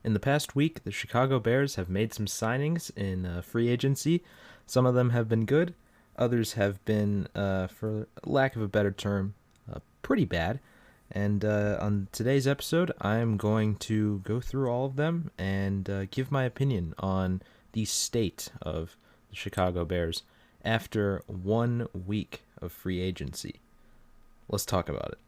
In the past week, the Chicago Bears have made some signings in free agency. Some of them have been good, others have been, for lack of a better term, pretty bad. And on today's episode, I'm going to go through all of them and give my opinion on the state of the Chicago Bears after 1 week of free agency. Let's talk about it.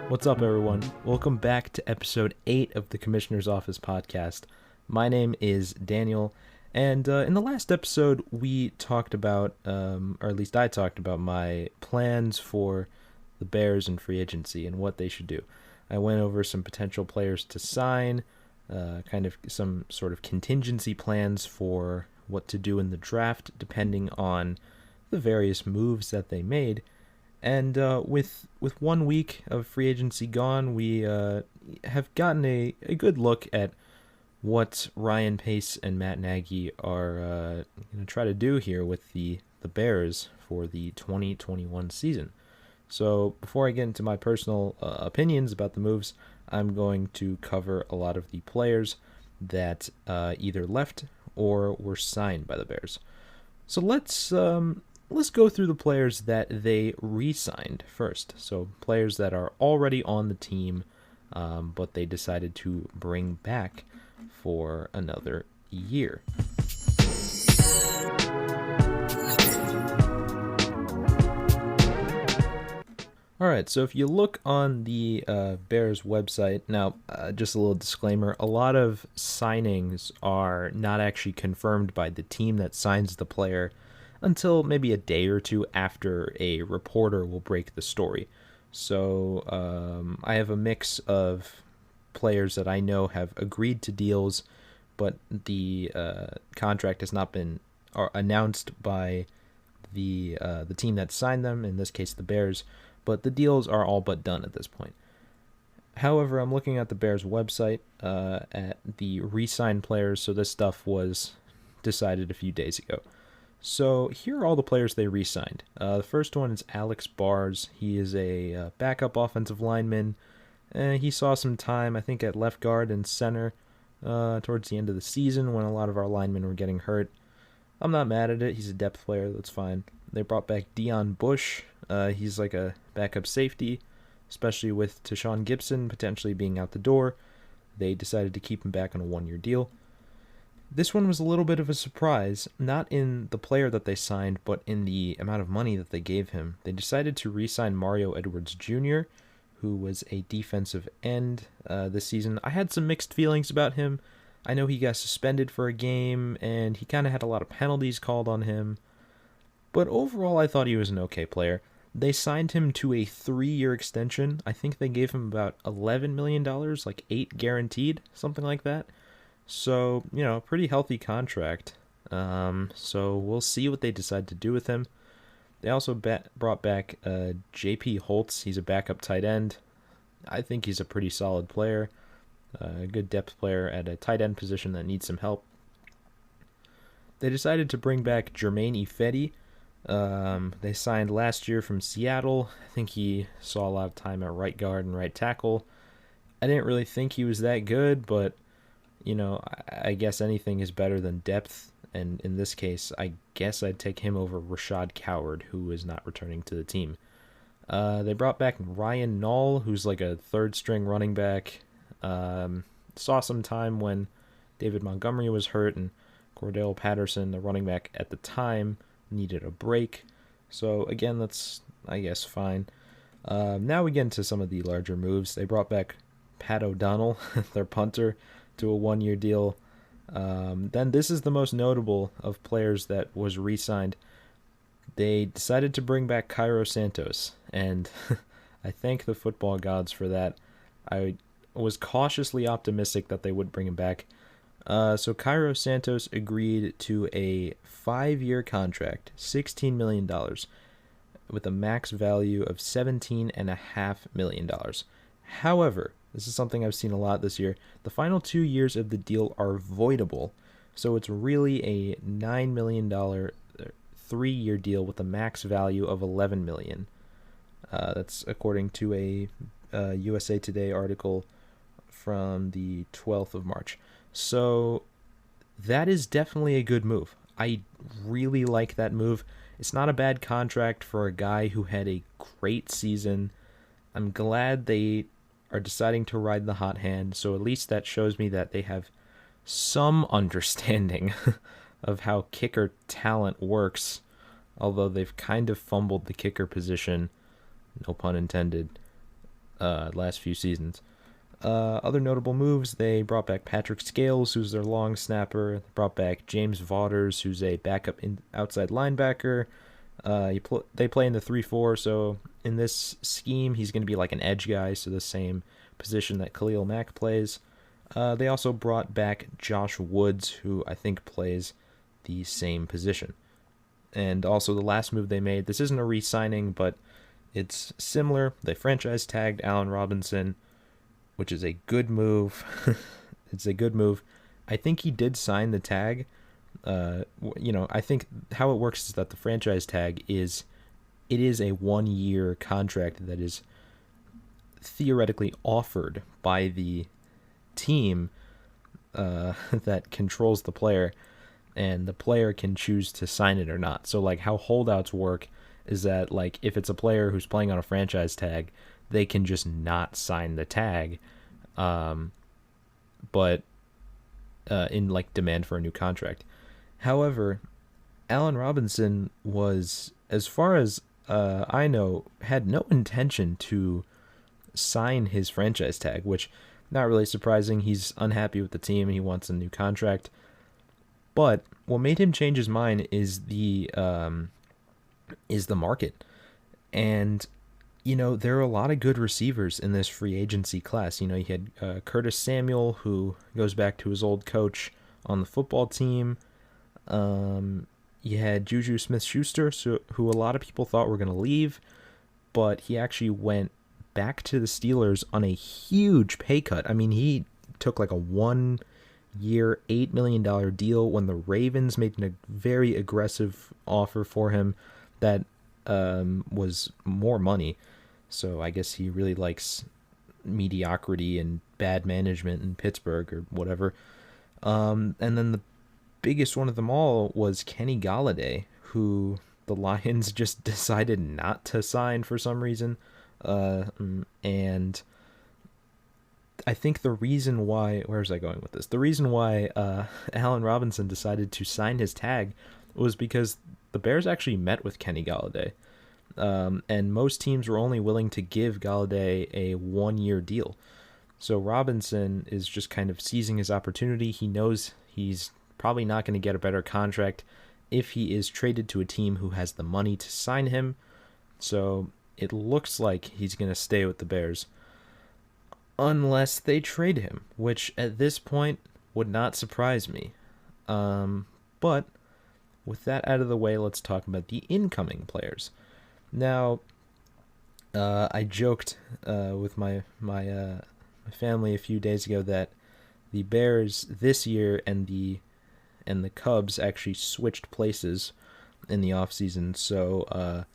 What's up, everyone? Welcome back to episode 8 of the Commissioner's Office podcast. My name is Daniel, and in the last episode, we talked about, or at least I talked about, my plans for the Bears in free agency and what they should do. I went over some potential players to sign, kind of some sort of contingency plans for what to do in the draft, depending on the various moves that they made. And with 1 week of free agency gone, we have gotten a good look at what Ryan Pace and Matt Nagy are going to try to do here with the Bears for the 2021 season. So before I get into my personal opinions about the moves, I'm going to cover a lot of the players that either left or were signed by the Bears. So let's go through the players that they re-signed first. So players that are already on the team, but they decided to bring back for another year. All right, so if you look on the Bears website, now just a little disclaimer, a lot of signings are not actually confirmed by the team that signs the player until maybe a day or two after a reporter will break the story. So I have a mix of players that I know have agreed to deals, but the contract has not been announced by the team that signed them, in this case the Bears, but the deals are all but done at this point. However, I'm looking at the Bears website at the re-signed players, so this stuff was decided a few days ago. So here are all the players they re-signed. The first one is Alex Bars. He is a backup offensive lineman. He saw some time, I think, at left guard and center towards the end of the season when a lot of our linemen were getting hurt. I'm not mad at it. He's a depth player. That's fine. They brought back Dion Bush. He's like a backup safety, especially with Tashawn Gibson potentially being out the door. They decided to keep him back on a 1-year deal. This one was a little bit of a surprise, not in the player that they signed, but in the amount of money that they gave him. They decided to re-sign Mario Edwards Jr., who was a defensive end this season. I had some mixed feelings about him. I know he got suspended for a game, and he kind of had a lot of penalties called on him. But overall, I thought he was an okay player. They signed him to a 3-year extension. I think they gave him about $11 million, like $8 guaranteed, something like that. So, pretty healthy contract. So we'll see what they decide to do with him. They also brought back J.P. Holtz. He's a backup tight end. I think he's a pretty solid player. A good depth player at a tight end position that needs some help. They decided to bring back Jermaine Ifedi. They signed last year from Seattle. I think he saw a lot of time at right guard and right tackle. I didn't really think he was that good, but I guess anything is better than depth, and in this case, I guess I'd take him over Rashad Coward, who is not returning to the team. They brought back Ryan Nall, who's like a third-string running back. Saw some time when David Montgomery was hurt, and Cordell Patterson, the running back at the time, needed a break. So, again, that's, I guess, fine. Now we get into some of the larger moves. They brought back Pat O'Donnell, their punter, to a 1-year deal. Then this is the most notable of players that was re-signed. They decided to bring back Cairo Santos, and I thank the football gods for that. I was cautiously optimistic that they would bring him back. So Cairo Santos agreed to a 5-year contract, $16 million, with a max value of $17.5 million. However, this is something I've seen a lot this year. The final 2 years of the deal are voidable, so it's really a $9 million 3-year deal with a max value of 11 million. That's according to a USA Today article from the 12th of March. So that is definitely a good move. I really like that move. It's not a bad contract for a guy who had a great season. I'm glad they are deciding to ride the hot hand, so at least that shows me that they have some understanding of how kicker talent works, although they've kind of fumbled the kicker position, no pun intended, last few seasons. Other notable moves, they brought back Patrick Scales, who's their long snapper. They brought back James Vaughters, who's a backup outside linebacker. They play in the 3-4, so in this scheme, he's going to be like an edge guy, so the same position that Khalil Mack plays. They also brought back Josh Woods, who I think plays the same position. And also the last move they made, this isn't a re-signing, but it's similar. They franchise tagged Allen Robinson, which is a good move. It's a good move. I think he did sign the tag. I think how it works is that the franchise tag is a 1-year contract that is theoretically offered by the team that controls the player, and the player can choose to sign it or not. So like how holdouts work is that like if it's a player who's playing on a franchise tag, they can just not sign the tag, but in like demand for a new contract. However, Allen Robinson was, as far as I know, had no intention to sign his franchise tag, which not really surprising. He's unhappy with the team and he wants a new contract. But what made him change his mind is the market. And there are a lot of good receivers in this free agency class. You had Curtis Samuel, who goes back to his old coach on the football team. You had Juju Smith-Schuster, who a lot of people thought were going to leave, but he actually went back to the Steelers on a huge pay cut. I mean, he took like a 1-year, $8 million deal when the Ravens made a very aggressive offer for him that was more money. So I guess he really likes mediocrity and bad management in Pittsburgh or whatever. And then the biggest one of them all was Kenny Golladay, who the Lions just decided not to sign for some reason. And I think the reason why, where was I going with this? The reason why Allen Robinson decided to sign his tag was because the Bears actually met with Kenny Golladay. And most teams were only willing to give Golladay a 1-year deal. So Robinson is just kind of seizing his opportunity. He knows he's probably not going to get a better contract if he is traded to a team who has the money to sign him. So it looks like he's going to stay with the Bears unless they trade him, which at this point would not surprise me. But with that out of the way, let's talk about the incoming players. Now, I joked with my family a few days ago that the Bears this year and the Cubs actually switched places in the offseason. So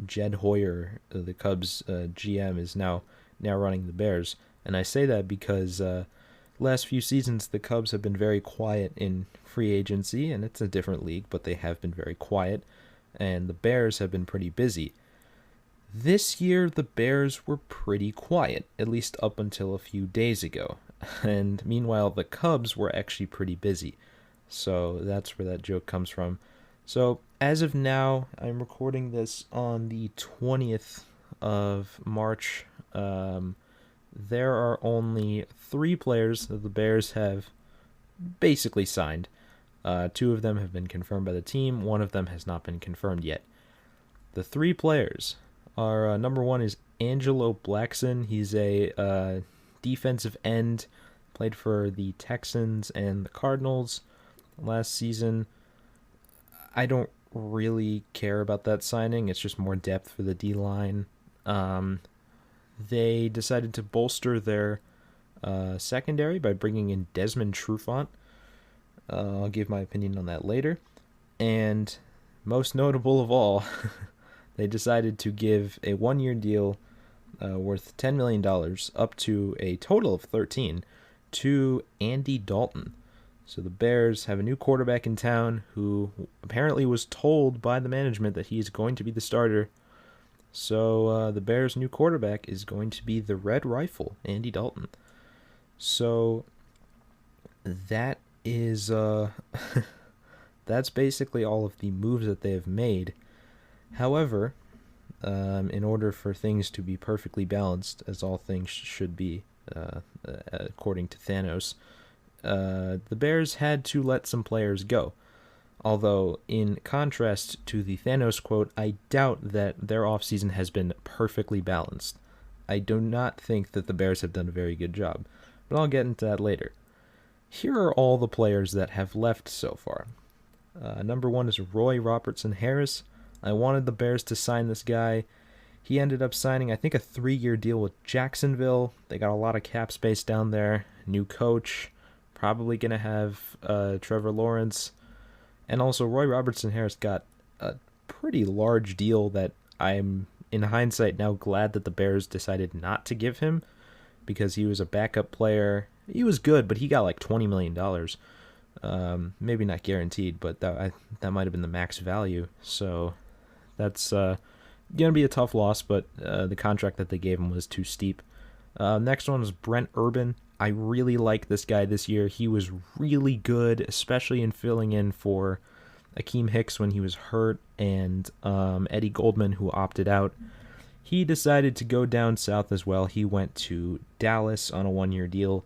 Jed Hoyer, the Cubs GM, is now running the Bears. And I say that because last few seasons the Cubs have been very quiet in free agency, and it's a different league, but they have been very quiet. And the Bears have been pretty busy. This year, the Bears were pretty quiet, at least up until a few days ago. And meanwhile, the Cubs were actually pretty busy. So that's where that joke comes from. So as of now, I'm recording this on the 20th of March. There are only 3 players that the Bears have basically signed. 2 of them have been confirmed by the team. 1 of them has not been confirmed yet. The 3 players are, number 1 is Angelo Blackson. He's a defensive end, played for the Texans and the Cardinals last season. I don't really care about that signing. It's just more depth for the D-line. They decided to bolster their secondary by bringing in Desmond Trufant. I'll give my opinion on that later. And most notable of all, they decided to give a 1-year deal worth $10 million, up to a total of 13, to Andy Dalton. So the Bears have a new quarterback in town who apparently was told by the management that he's going to be the starter. So the Bears' new quarterback is going to be the Red Rifle, Andy Dalton. So that is that's basically all of the moves that they have made. However, in order for things to be perfectly balanced, as all things should be, according to Thanos, the Bears had to let some players go. Although, in contrast to the Thanos quote, I doubt that their offseason has been perfectly balanced. I do not think that the Bears have done a very good job, but I'll get into that later. Here are all the players that have left so far. Number 1 is Roy Robertson Harris. I wanted the Bears to sign this guy. He ended up signing, I think, a 3-year deal with Jacksonville. They got a lot of cap space down there. New coach. Probably going to have Trevor Lawrence. And also, Roy Robertson Harris got a pretty large deal that I'm, in hindsight, now glad that the Bears decided not to give him, because he was a backup player. He was good, but he got like $20 million. Maybe not guaranteed, but that might have been the max value. So that's going to be a tough loss, but the contract that they gave him was too steep. Next one is Brent Urban. I really like this guy this year. He was really good, especially in filling in for Akeem Hicks when he was hurt, and Eddie Goldman, who opted out. He decided to go down south as well. He went to Dallas on a 1-year deal.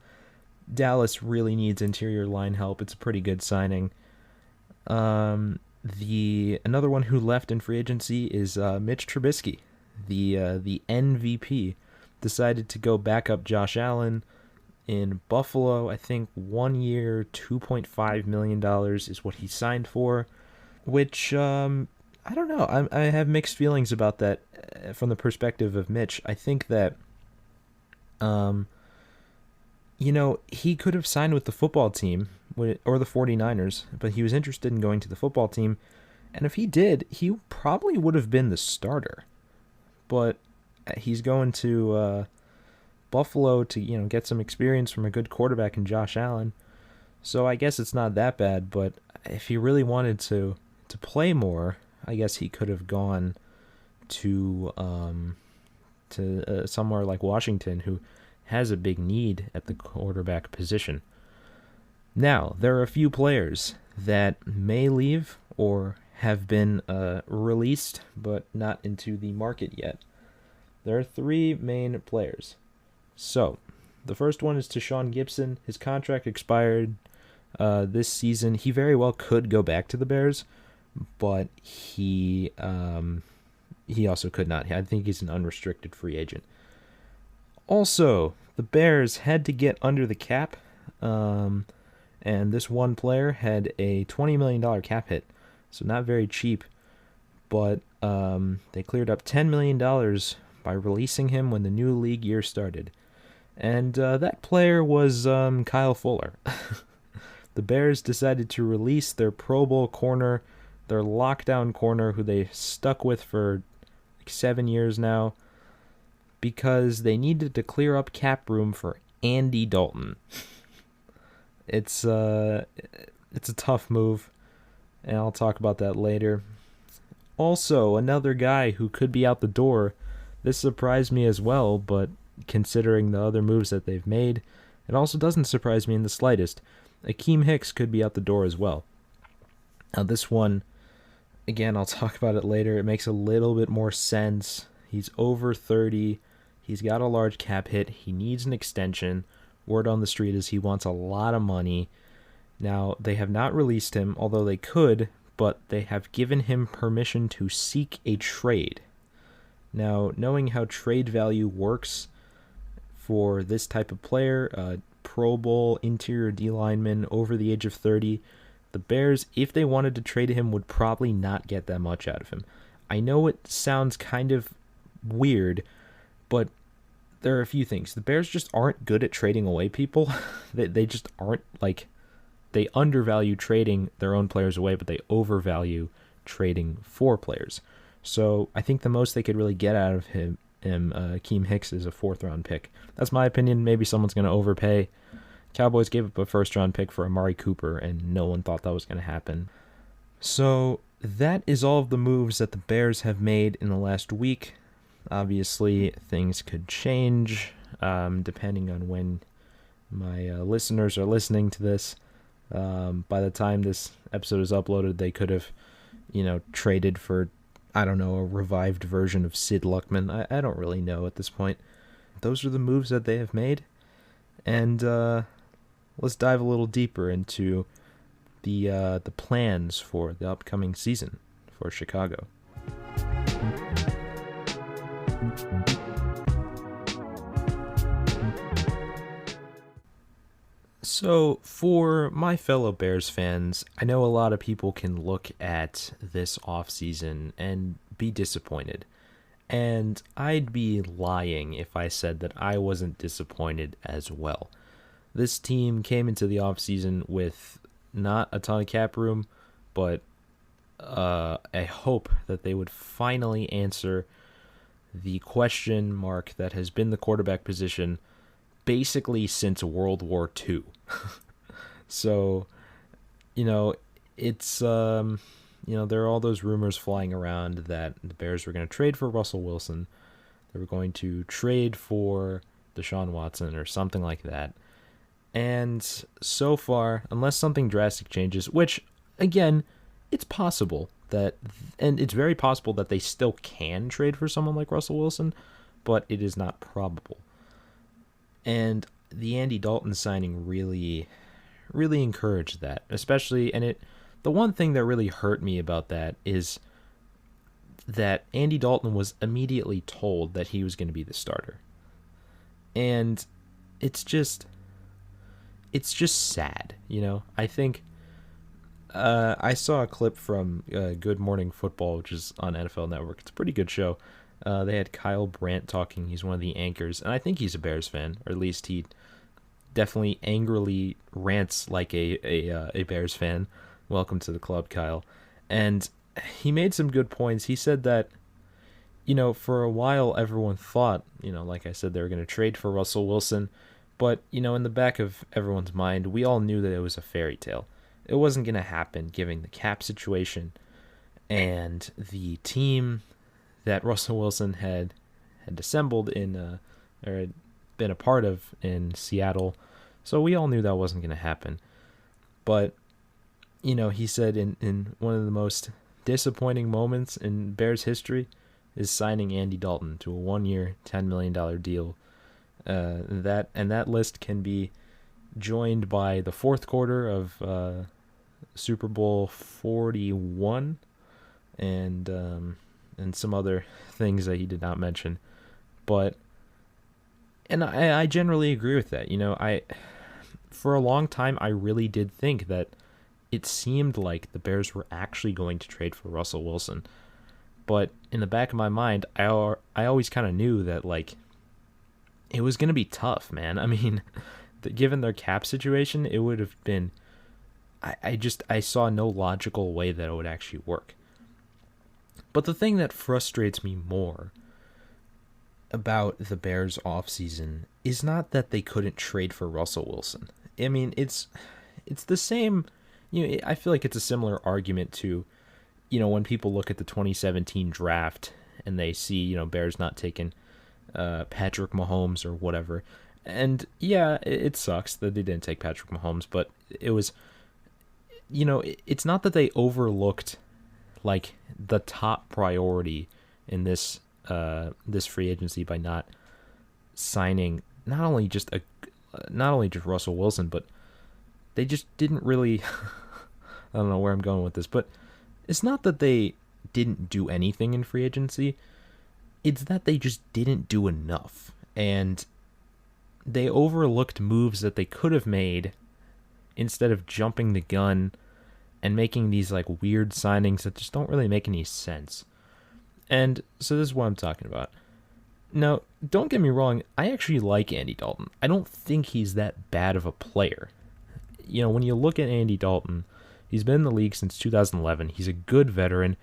Dallas really needs interior line help. It's a pretty good signing. Another one who left in free agency is Mitch Trubisky, the MVP. Decided to go back up Josh Allen in Buffalo. I think 1 year, $2.5 million is what he signed for, which I don't know. I have mixed feelings about that from the perspective of Mitch. I think that he could have signed with the football team or the 49ers, but he was interested in going to the football team. And if he did, he probably would have been the starter. But he's going to Buffalo to get some experience from a good quarterback in Josh Allen. So I guess it's not that bad. But if he really wanted to play more, I guess he could have gone to somewhere like Washington, who has a big need at the quarterback position. Now, there are a few players that may leave or have been released, but not into the market yet. There are 3 main players. So, the first one is Tashawn Gibson. His contract expired this season. He very well could go back to the Bears, but he also could not. I think he's an unrestricted free agent. Also, the Bears had to get under the cap, and this one player had a $20 million cap hit, so not very cheap, but they cleared up $10 million by releasing him when the new league year started. And that player was Kyle Fuller. The Bears decided to release their Pro Bowl corner, their lockdown corner, who they stuck with for like 7 years now, because they needed to clear up cap room for Andy Dalton. It's a tough move, and I'll talk about that later. Also, another guy who could be out the door. This surprised me as well, but considering the other moves that they've made, it also doesn't surprise me in the slightest. Akeem Hicks could be out the door as well. Now this one, again, I'll talk about it later. It makes a little bit more sense. He's over 30. He's got a large cap hit. He needs an extension. Word on the street is he wants a lot of money. Now, they have not released him, although they could, but they have given him permission to seek a trade. Now, knowing how trade value works for this type of player, Pro Bowl interior D lineman over the age of 30, the Bears, if they wanted to trade him, would probably not get that much out of him. I know it sounds kind of weird, but there are a few things. The Bears just aren't good at trading away people. They just aren't, like, they undervalue trading their own players away, but they overvalue trading for players. So I think the most they could really get out of him Akeem Hicks is a 4th-round pick. That's my opinion. Maybe someone's going to overpay. Cowboys gave up a 1st-round pick for Amari Cooper, and no one thought that was going to happen. So that is all of the moves that the Bears have made in the last week. Obviously, things could change depending on when my listeners are listening to this. By the time this episode is uploaded, they could have, traded for, I don't know, a revived version of Sid Luckman. I don't really know at this point. Those are the moves that they have made. And let's dive a little deeper into the plans for the upcoming season for Chicago. So, for my fellow Bears fans, I know a lot of people can look at this offseason and be disappointed. And I'd be lying if I said that I wasn't disappointed as well. This team came into the offseason with not a ton of cap room, but a hope that they would finally answer the question mark that has been the quarterback position basically since World War II. So, it's, there are all those rumors flying around that the Bears were going to trade for Russell Wilson. They were going to trade for Deshaun Watson or something like that. And so far, unless something drastic changes, which, again, it's possible that, and it's very possible that they still can trade for someone like Russell Wilson, but it is not probable. And the Andy Dalton signing really, really encouraged that, especially, and the one thing that really hurt me about that is that Andy Dalton was immediately told that he was going to be the starter. And it's just sad, I think I saw a clip from Good Morning Football, which is on NFL Network. It's a pretty good show. They had Kyle Brandt talking. He's one of the anchors, and I think he's a Bears fan, or at least he definitely angrily rants like a Bears fan. Welcome to the club, Kyle. And he made some good points. He said that, for a while everyone thought, like I said, they were going to trade for Russell Wilson, but, in the back of everyone's mind, we all knew that it was a fairy tale. It wasn't going to happen, given the cap situation and the team that Russell Wilson had assembled or had been a part of in Seattle. So we all knew that wasn't going to happen. But, he said in one of the most disappointing moments in Bears history is signing Andy Dalton to a 1-year, $10 million deal. That list can be joined by the fourth quarter of Super Bowl 41 and some other things that he did not mention. And I generally agree with that. For a long time, I really did think that it seemed like the Bears were actually going to trade for Russell Wilson. But in the back of my mind, I always kind of knew that, it was going to be tough, man. I mean, given their cap situation, it would have been... I saw no logical way that it would actually work. But the thing that frustrates me more about the Bears offseason is not that they couldn't trade for Russell Wilson. I mean, it's the same... I feel like it's a similar argument to, when people look at the 2017 draft and they see, Bears not taking Patrick Mahomes or whatever. And yeah, it sucks that they didn't take Patrick Mahomes, but it was, it's not that they overlooked the top priority in this free agency by not signing not only just Russell Wilson, but they just didn't really I don't know where I'm going with this, but it's not that they didn't do anything in free agency. It's that they just didn't do enough. And they overlooked moves that they could have made instead of jumping the gun and making these weird signings that just don't really make any sense. And so this is what I'm talking about. Now, don't get me wrong, I actually like Andy Dalton. I don't think he's that bad of a player. When you look at Andy Dalton, He's been in the league since 2011. He's a good veteran.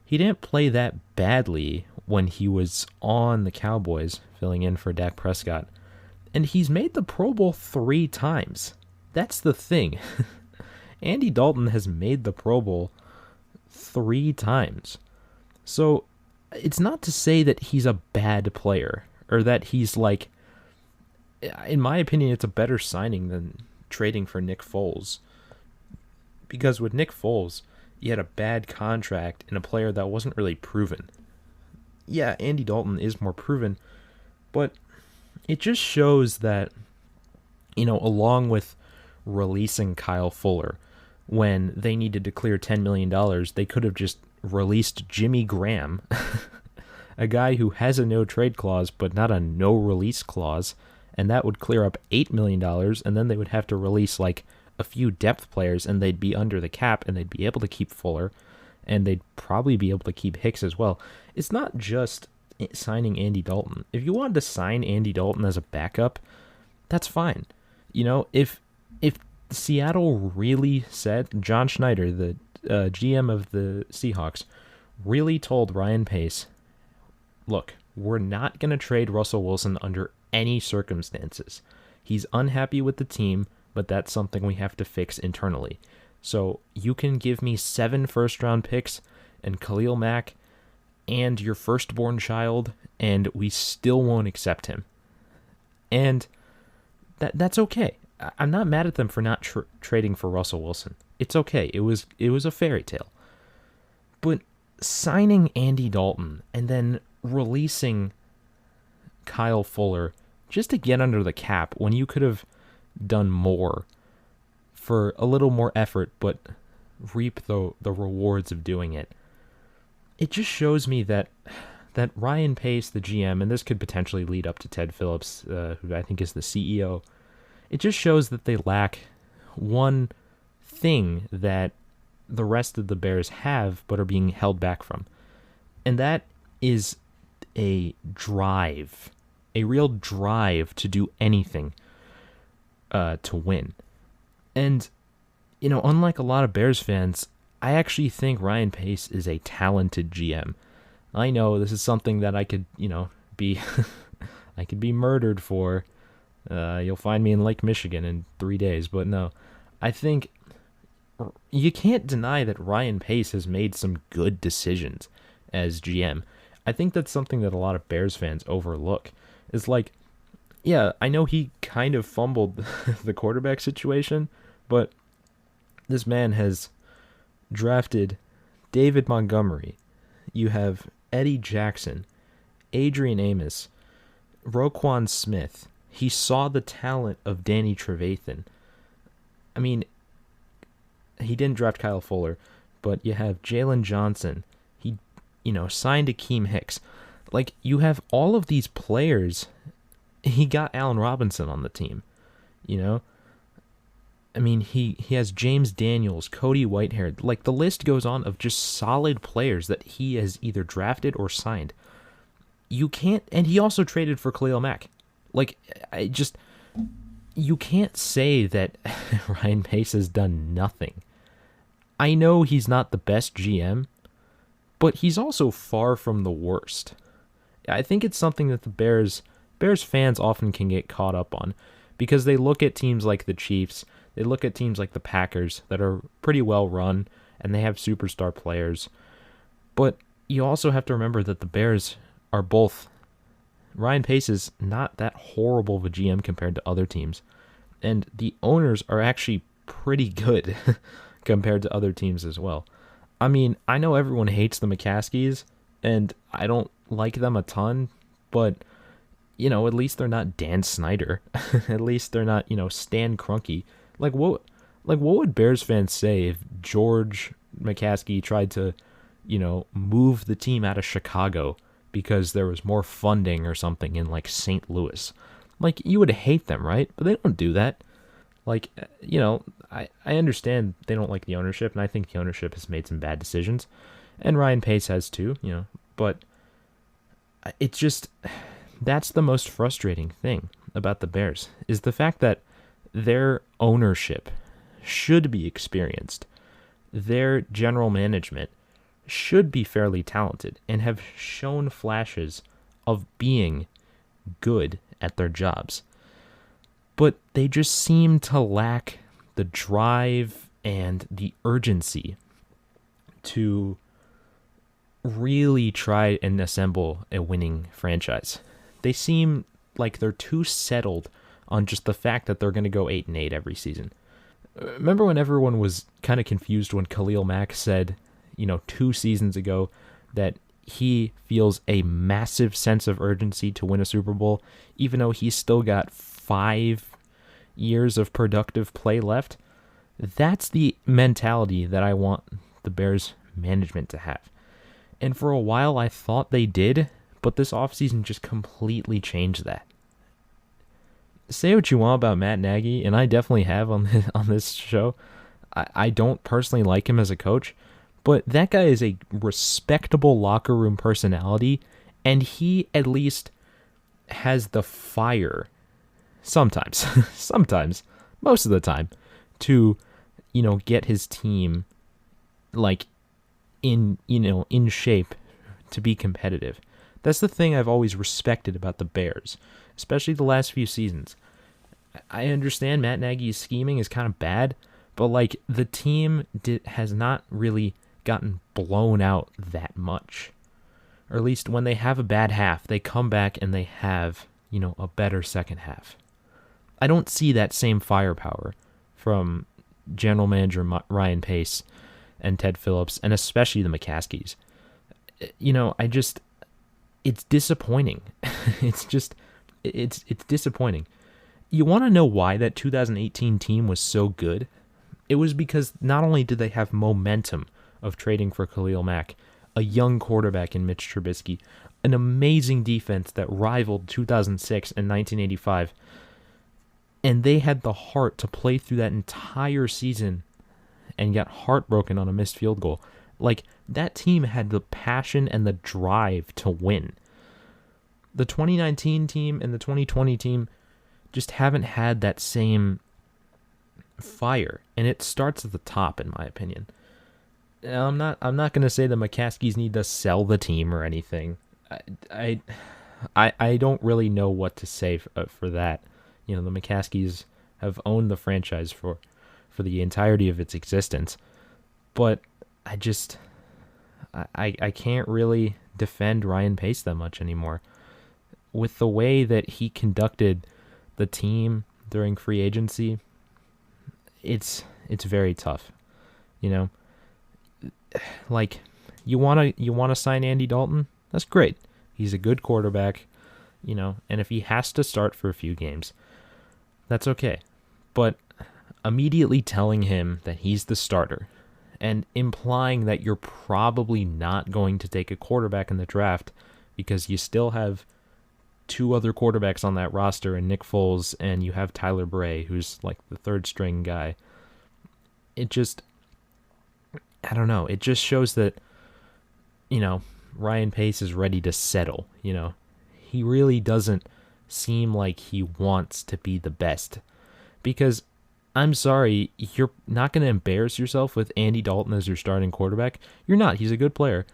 He didn't play that badly when he was on the Cowboys, filling in for Dak Prescott. And he's made the Pro Bowl 3 times. That's the thing. Andy Dalton has made the Pro Bowl 3 times. So it's not to say that he's a bad player or that he's like, in my opinion, it's a better signing than trading for Nick Foles. Because with Nick Foles, you had a bad contract and a player that wasn't really proven. Yeah, Andy Dalton is more proven, but it just shows that, along with releasing Kyle Fuller, when they needed to clear $10 million, they could have just released Jimmy Graham, a guy who has a no-trade clause but not a no-release clause, and that would clear up $8 million, and then they would have to release like a few depth players, and they'd be under the cap, and they'd be able to keep Fuller, and they'd probably be able to keep Hicks as well. It's not just signing Andy Dalton. If you wanted to sign Andy Dalton as a backup, that's fine. If Seattle really said, John Schneider, the GM of the Seahawks, really told Ryan Pace, look, we're not going to trade Russell Wilson under any circumstances. He's unhappy with the team, but that's something we have to fix internally. So you can give me 7 first-round picks and Khalil Mack and your firstborn child, and we still won't accept him. And that's okay. I'm not mad at them for not trading for Russell Wilson. It's okay. It was a fairy tale. But signing Andy Dalton and then releasing Kyle Fuller just to get under the cap when you could have done more for a little more effort but reap the rewards of doing it. It just shows me that Ryan Pace, the GM, and this could potentially lead up to Ted Phillips, who I think is the CEO, it just shows that they lack one thing that the rest of the Bears have but are being held back from. And that is a drive, a real drive to do anything to win. And, unlike a lot of Bears fans, I actually think Ryan Pace is a talented GM. I know this is something that I could, be I could be murdered for. You'll find me in Lake Michigan in 3 days, but no. I think you can't deny that Ryan Pace has made some good decisions as GM. I think that's something that a lot of Bears fans overlook. It's like, yeah, I know he kind of fumbled the quarterback situation, but this man has drafted David Montgomery. You have Eddie Jackson, Adrian Amos, Roquan Smith. He saw the talent of Danny Trevathan. I mean, he didn't draft Kyle Fuller, but you have Jalen Johnson. He, signed Akeem Hicks. Like, you have all of these players. He got Allen Robinson on the team, I mean, he has James Daniels, Cody Whitehair. Like, the list goes on of just solid players that he has either drafted or signed. You can't, and he also traded for Khalil Mack. Like, you can't say that Ryan Pace has done nothing. I know he's not the best GM, but he's also far from the worst. I think it's something that the Bears fans often can get caught up on because they look at teams like the Chiefs, they look at teams like the Packers that are pretty well run and they have superstar players. But you also have to remember that the Bears are both. Ryan Pace is not that horrible of a GM compared to other teams. And the owners are actually pretty good compared to other teams as well. I mean, I know everyone hates the McCaskies, and I don't like them a ton, but, at least they're not Dan Snyder. At least they're not, Stan Kroenke. Like what would Bears fans say if George McCaskey tried to, move the team out of Chicago because there was more funding or something in like St. Louis? Like, you would hate them, right? But they don't do that. Like, I understand they don't like the ownership, and I think the ownership has made some bad decisions, and Ryan Pace has too, but it's just, that's the most frustrating thing about the Bears, is the fact that their ownership should be experienced. their general management should be fairly talented and have shown flashes of being good at their jobs. But they just seem to lack the drive and the urgency to really try and assemble a winning franchise. They seem like they're too settled on just the fact that they're going to go 8-8 every season. Remember when everyone was kind of confused when Khalil Mack said, 2 seasons ago that he feels a massive sense of urgency to win a Super Bowl, even though he's still got 5 years of productive play left? That's the mentality that I want the Bears management to have. And for a while I thought they did, but this offseason just completely changed that. Say what you want about Matt Nagy, and I definitely have on this show. I don't personally like him as a coach, but that guy is a respectable locker room personality, and he at least has the fire sometimes, most of the time, to, get his team in shape to be competitive. That's the thing I've always respected about the Bears, especially the last few seasons. I understand Matt Nagy's scheming is kind of bad, but the team has not really gotten blown out that much. Or at least when they have a bad half, they come back and they have, a better second half. I don't see that same firepower from general manager Ryan Pace and Ted Phillips, and especially the McCaskies. It's disappointing. it's disappointing. You want to know why that 2018 team was so good? It was because not only did they have momentum of trading for Khalil Mack, a young quarterback in Mitch Trubisky, an amazing defense that rivaled 2006 and 1985, and they had the heart to play through that entire season and got heartbroken on a missed field goal. That team had the passion and the drive to win. The 2019 team and the 2020 team just haven't had that same fire, and it starts at the top, in my opinion. Now, I'm not going to say the McCaskies need to sell the team or anything. I don't really know what to say for that. The McCaskies have owned the franchise for the entirety of its existence, but I can't really defend Ryan Pace that much anymore. With the way that he conducted the team during free agency, it's very tough. You want to sign Andy Dalton? That's great. He's a good quarterback, and if he has to start for a few games, that's okay. But immediately telling him that he's the starter and implying that you're probably not going to take a quarterback in the draft because you still have 2 other quarterbacks on that roster, and Nick Foles, and you have Tyler Bray, who's the third string guy. It just, I don't know. It just shows that, Ryan Pace is ready to settle. He really doesn't seem like he wants to be the best, because I'm sorry, you're not going to embarrass yourself with Andy Dalton as your starting quarterback. You're not. He's a good player.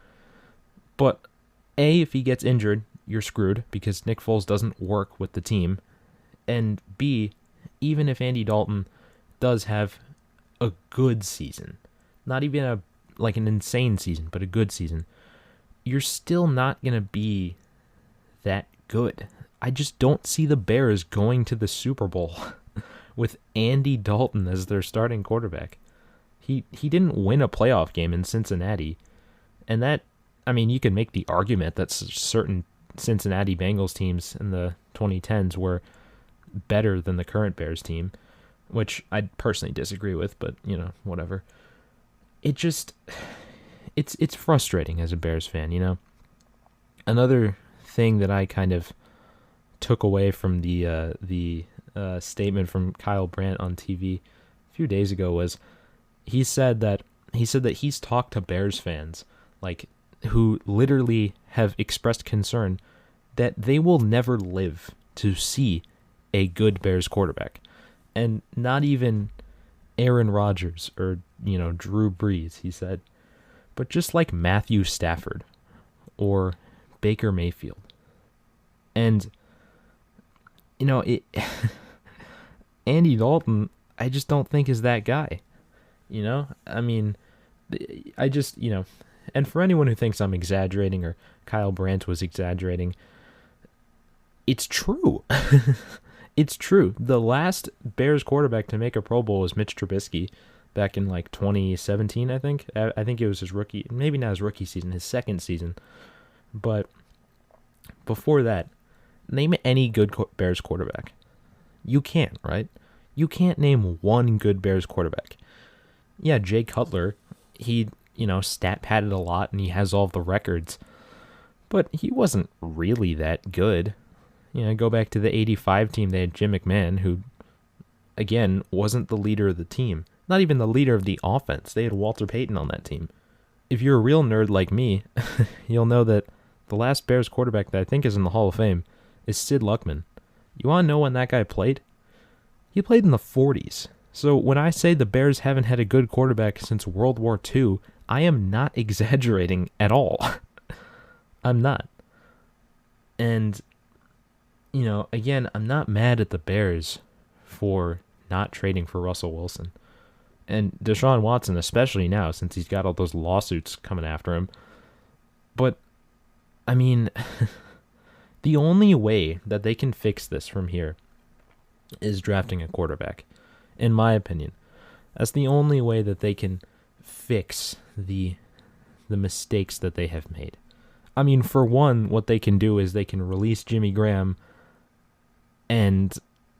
But A, if he gets injured, you're screwed because Nick Foles doesn't work with the team. And B, even if Andy Dalton does have a good season, not even an insane season, but a good season, you're still not going to be that good. I just don't see the Bears going to the Super Bowl with Andy Dalton as their starting quarterback. He didn't win a playoff game in Cincinnati. And that, you can make the argument that certain Cincinnati Bengals teams in the 2010s were better than the current Bears team, which I personally disagree with, but, whatever. It just, it's frustrating as a Bears fan, Another thing that I kind of took away from the statement from Kyle Brandt on TV a few days ago was he said that he's talked to Bears fans who literally have expressed concern that they will never live to see a good Bears quarterback, and not even Aaron Rodgers or, Drew Brees, he said, but just like Matthew Stafford or Baker Mayfield. And, Andy Dalton, I just don't think is that guy. I mean, I just, and for anyone who thinks I'm exaggerating or Kyle Brandt was exaggerating, it's true. It's true. The last Bears quarterback to make a Pro Bowl was Mitch Trubisky back in 2017, I think. I think it was his rookie, maybe not his rookie season, his second season. But before that, name any good Bears quarterback. You can't, right? You can't name one good Bears quarterback. Yeah, Jay Cutler, he, stat padded a lot and he has all of the records. But he wasn't really that good. Go back to the 85 team, they had Jim McMahon, who, again, wasn't the leader of the team. Not even the leader of the offense. They had Walter Payton on that team. If you're a real nerd like me, you'll know that the last Bears quarterback that I think is in the Hall of Fame is Sid Luckman. You want to know when that guy played? He played in the 40s. So when I say the Bears haven't had a good quarterback since World War II, I am not exaggerating at all. I'm not. And, again, I'm not mad at the Bears for not trading for Russell Wilson. And Deshaun Watson, especially now, since he's got all those lawsuits coming after him. But, I mean, the only way that they can fix this from here is drafting a quarterback, in my opinion. That's the only way that they can fix the mistakes that they have made. I mean, for one, what they can do is they can release Jimmy Graham and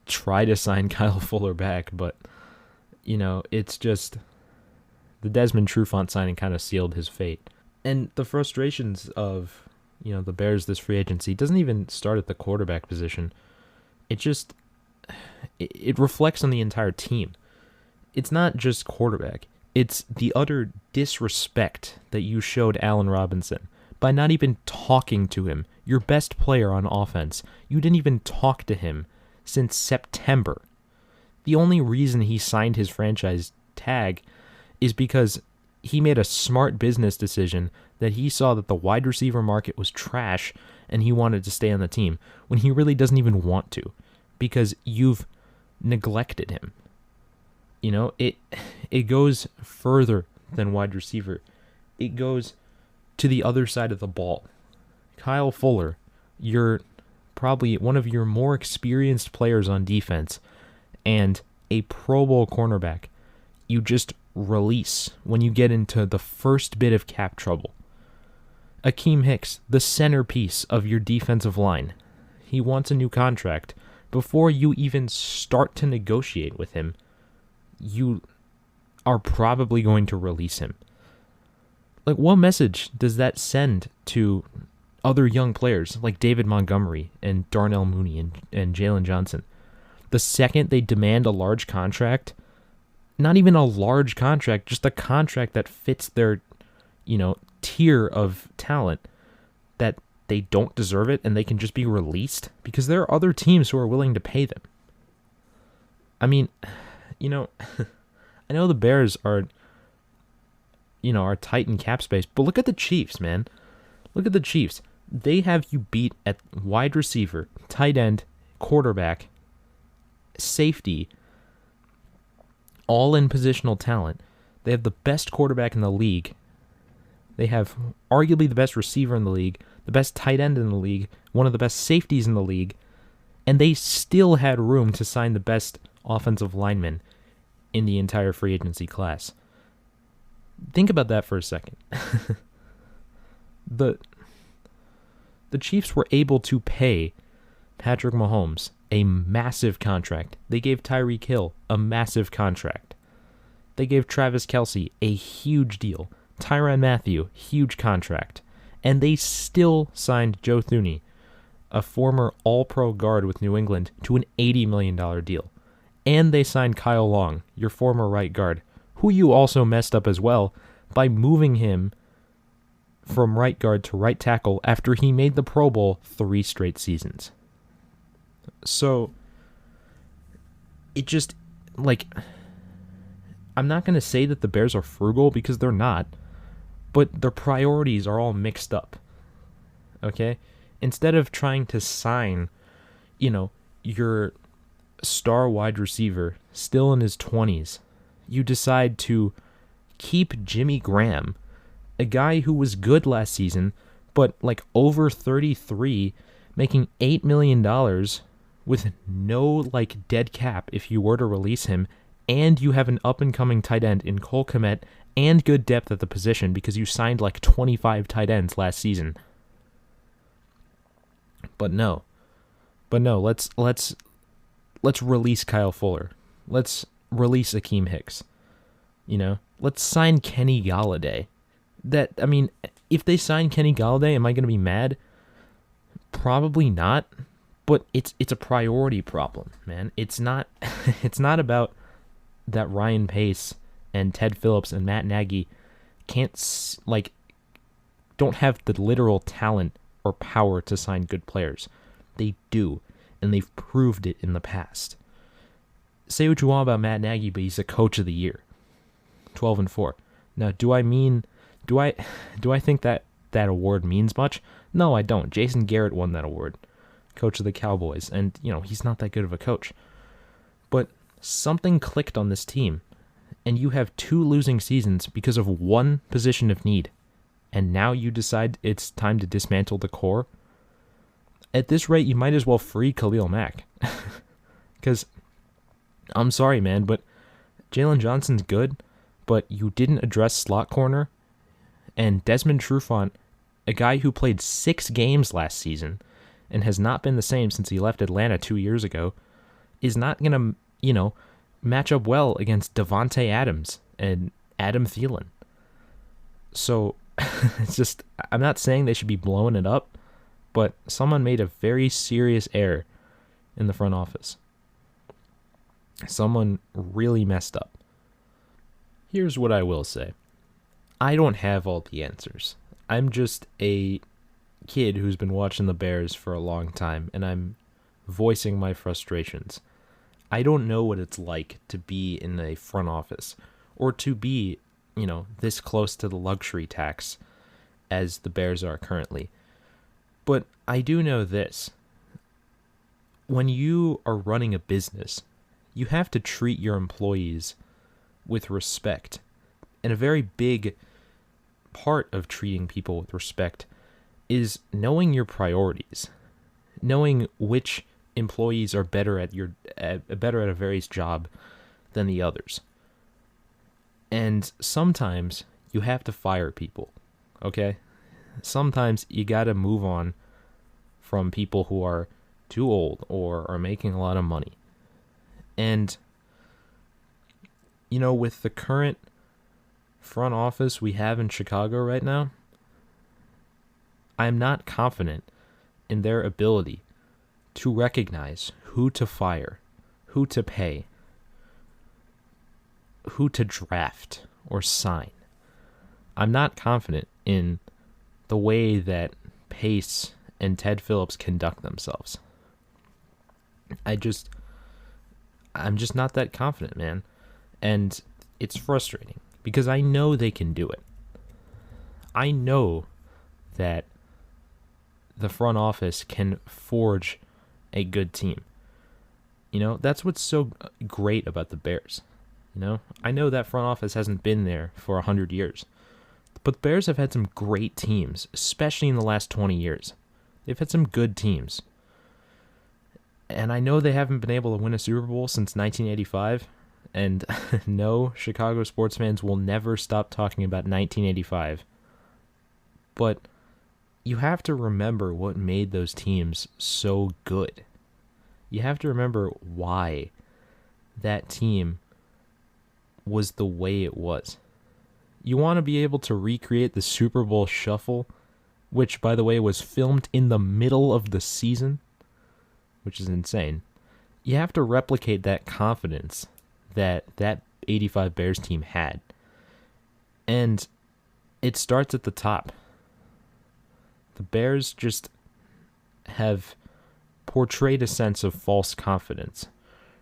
try to sign Kyle Fuller back, but, it's just the Desmond Trufant signing kind of sealed his fate. And the frustrations of, the Bears this free agency doesn't even start at the quarterback position. It reflects on the entire team. It's not just quarterback. It's the utter disrespect that you showed Allen Robinson by not even talking to him. Your best player on offense. You didn't even talk to him since September. The only reason he signed his franchise tag is because he made a smart business decision that he saw that the wide receiver market was trash and he wanted to stay on the team when he really doesn't even want to because you've neglected him. It goes further than wide receiver. It goes to the other side of the ball. Kyle Fuller, you're probably one of your more experienced players on defense and a Pro Bowl cornerback. You just release when you get into the first bit of cap trouble. Akeem Hicks, the centerpiece of your defensive line. He wants a new contract. Before you even start to negotiate with him, you are probably going to release him. What message does that send to other young players like David Montgomery and Darnell Mooney and Jalen Johnson? The second they demand a large contract, not even a large contract, just a contract that fits their, tier of talent, that they don't deserve it and they can just be released because there are other teams who are willing to pay them. I mean, I know the Bears are tight in cap space, but look at the Chiefs, man. Look at the Chiefs. They have you beat at wide receiver, tight end, quarterback, safety, all in positional talent. They have the best quarterback in the league. They have arguably the best receiver in the league, the best tight end in the league, one of the best safeties in the league, and they still had room to sign the best offensive lineman in the entire free agency class. Think about that for a second. The Chiefs were able to pay Patrick Mahomes a massive contract. They gave Tyreek Hill a massive contract. They gave Travis Kelce a huge deal. Tyrann Mathieu, huge contract. And they still signed Joe Thuney, a former All-Pro guard with New England, to an $80 million deal. And they signed Kyle Long, your former right guard, who you also messed up as well by moving him from right guard to right tackle after he made the Pro Bowl 3 straight seasons. So, it just, I'm not going to say that the Bears are frugal because they're not, but their priorities are all mixed up. Okay? Instead of trying to sign, your star wide receiver still in his 20s, you decide to keep Jimmy Graham, a guy who was good last season, but like over 33, making $8 million with no like dead cap if you were to release him, and you have an up and coming tight end in Cole Kmet and good depth at the position because you signed like 25 tight ends last season. But no, let's release Kyle Fuller. Let's release Akeem Hicks. Let's sign Kenny Galladay. If they sign Kenny Galladay, am I going to be mad? Probably not. But it's a priority problem, man. It's not it's not about that Ryan Pace and Ted Phillips and Matt Nagy don't have the literal talent or power to sign good players. They do, and they've proved it in the past. Say what you want about Matt Nagy, but he's a coach of the year. 12-4. Now, do I think that award means much? No, I don't. Jason Garrett won that award, coach of the Cowboys, and he's not that good of a coach. But something clicked on this team, and you have 2 losing seasons because of one position of need, and now you decide it's time to dismantle the core. At this rate, you might as well free Khalil Mack. Because, I'm sorry, man, but Jalen Johnson's good, but you didn't address slot corner. And Desmond Trufant, a guy who played 6 games last season and has not been the same since he left Atlanta 2 years ago, is not going to, match up well against Devontae Adams and Adam Thielen. So, it's just, I'm not saying they should be blowing it up, but someone made a very serious error in the front office. Someone really messed up. Here's what I will say. I don't have all the answers. I'm just a kid who's been watching the Bears for a long time, and I'm voicing my frustrations. I don't know what it's like to be in a front office or to be, this close to the luxury tax as the Bears are currently. But I do know this. When you are running a business, you have to treat your employees with respect. And a very big part of treating people with respect is knowing your priorities, knowing which employees are better at a various job than the others. And sometimes you have to fire people, okay? Sometimes you got to move on from people who are too old or are making a lot of money. And, with the current front office we have in Chicago right now, I'm not confident in their ability to recognize who to fire, who to pay, who to draft or sign. I'm not confident in the way that Pace and Ted Phillips conduct themselves. I'm just not that confident, man. And it's frustrating because I know they can do it. I know that the front office can forge a good team. That's what's so great about the Bears. I know that front office hasn't been there for 100 years. But the Bears have had some great teams, especially in the last 20 years. They've had some good teams. And I know they haven't been able to win a Super Bowl since 1985. And no, Chicago sports fans will never stop talking about 1985. But you have to remember what made those teams so good. You have to remember why that team was the way it was. You want to be able to recreate the Super Bowl shuffle, which, by the way, was filmed in the middle of the season, which is insane. You have to replicate that confidence that 85 Bears team had. And it starts at the top. The Bears just have portrayed a sense of false confidence.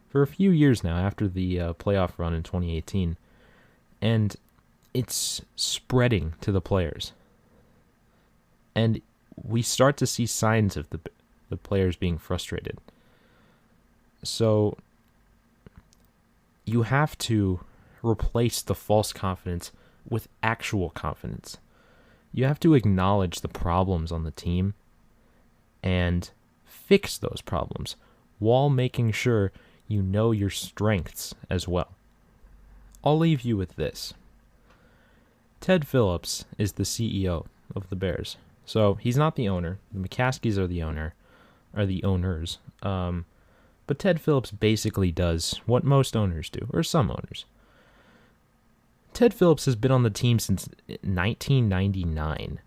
For a few years now, after the playoff run in 2018, And it's spreading to the players. And we start to see signs of the players being frustrated. So you have to replace the false confidence with actual confidence. You have to acknowledge the problems on the team and fix those problems while making sure you know your strengths as well. I'll leave you with this. Ted Phillips is the CEO of the Bears. So he's not the owner. The McCaskies are the owners. But Ted Phillips basically does what most owners do, or some owners. Ted Phillips has been on the team since 1999.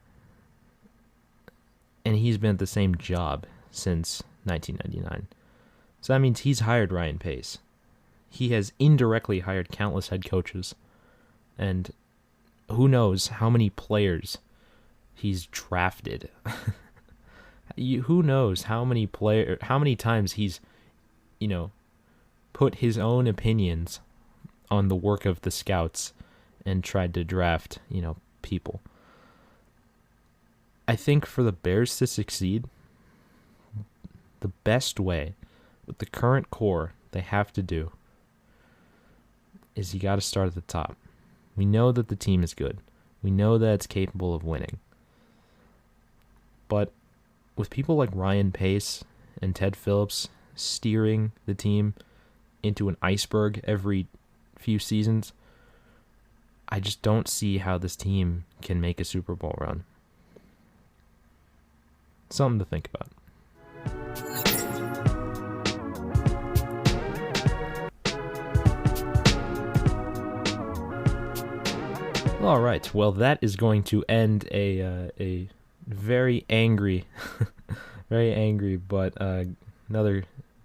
And he's been at the same job since 1999. So that means he's hired Ryan Pace. He has indirectly hired countless head coaches. And who knows how many players he's drafted. Who knows how many times he's, put his own opinions on the work of the scouts and tried to draft, people. I think for the Bears to succeed, the best way with the current core they have to do is you got to start at the top. We know that the team is good. We know that it's capable of winning. But with people like Ryan Pace and Ted Phillips steering the team into an iceberg every few seasons, I just don't see how this team can make a Super Bowl run. Something to think about. All right. Well, that is going to end a very angry, but another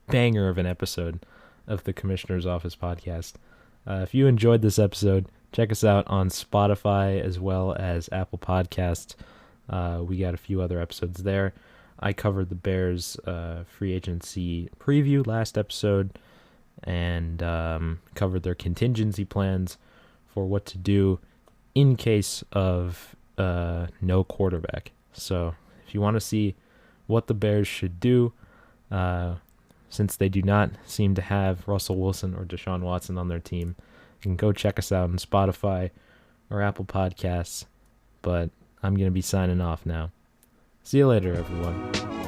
banger of an episode of the Commissioner's Office podcast. If you enjoyed this episode, check us out on Spotify as well as Apple Podcasts. We got a few other episodes there. I covered the Bears free agency preview last episode and covered their contingency plans for what to do in case of no quarterback. So if you want to see what the Bears should do, since they do not seem to have Russell Wilson or Deshaun Watson on their team, you can go check us out on Spotify or Apple Podcasts. But I'm going to be signing off now. See you later, everyone.